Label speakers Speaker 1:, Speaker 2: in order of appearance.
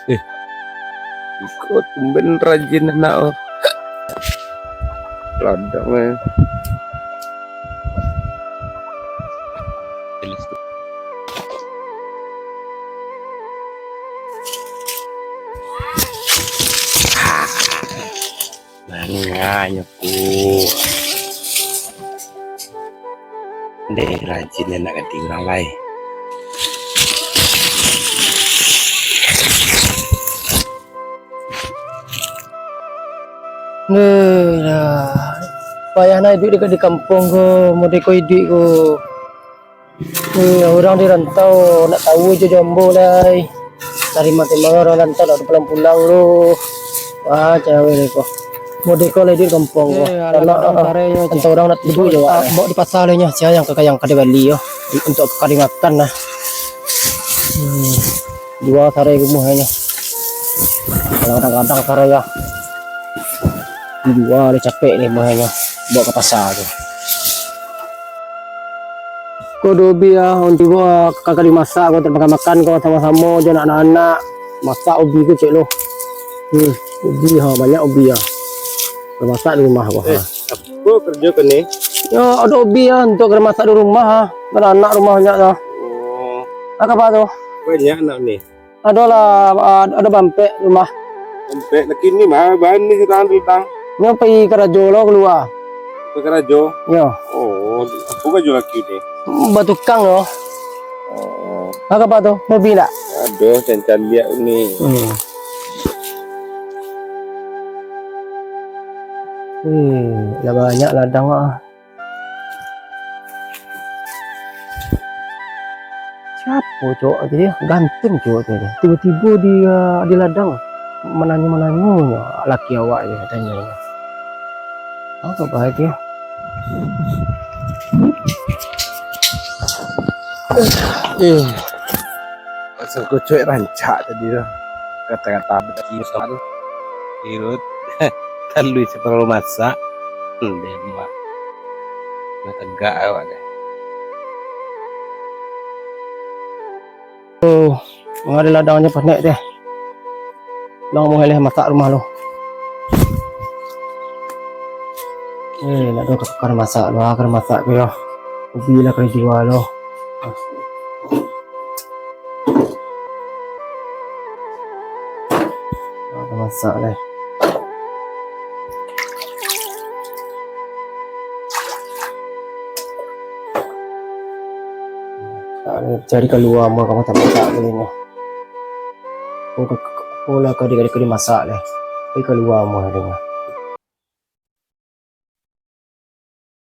Speaker 1: Eh, ikut tumben rajin anak oh. Ladang eh. Nanya ku, deh rajin anak ketinggalan lain.
Speaker 2: Lah, payah na hidup dekat di kampung ko, mau deko hidup ko. Orang di rantau nak tahu je jambo lai. Dari mati orang rantau dah pulang-pulang lu. Wah, cewek ni ko. Mau deko lai di kampung ko. Rantau orang nak tidur je wak. Bawa di pasar lenya, siapa yang kakak yang kada bali yo. Untuk kadi makan nah. Dua sare gumuhnya. Kadang-kadang sare ya. Dua dia capek ni mahanya bawa ke pasar tu. Kau dobi ya, untuk bawa kakak dimasak, kau terpakai makan kau sama-sama je anak-anak masak ubi ke cik lo. Ubi ha banyak ubi ya. Masak di rumah kau.
Speaker 1: Apa kerja ke ni?
Speaker 2: Ya ada ubi ya untuk masak di rumah ha. Anak rumah banyak dah.
Speaker 1: Oh,
Speaker 2: Apa tu?
Speaker 1: banyak anak ni.
Speaker 2: Adalah ada bampek rumah.
Speaker 1: Sampai lagi ni mah bahan ni kita tang.
Speaker 2: Ni pergi ke Rajo lo keluar.
Speaker 1: Ke Rajo.
Speaker 2: Ya.
Speaker 1: Oh, aku kan juga lagi ni.
Speaker 2: Batu kang lo.
Speaker 1: Oh,
Speaker 2: Apa tu? Mobil tak?
Speaker 1: aduh, jangan lihat ni.
Speaker 2: Dah banyak ladang ah. Siapa cowok jadi ganteng cowok tu dia. Tiba-tiba dia di ladang menanyu laki awak je tanya. Apa baik dia?
Speaker 1: Asal kau cuek rancak tadi tu. Kata-kata berarti soal irut. Terlalu terlalu masak. Dia buat. Nak tegak awak deh.
Speaker 2: Ada ladangnya panek deh. Long mau heleh masak rumah lo. Nak dua kakak masak lo, akan masak ke yo. Ubi lah kena jual lo. Akan masak deh. Cari keluar mau kamu tak masak boleh ni. Pola kau dia masak deh. Pergi keluar mau ada.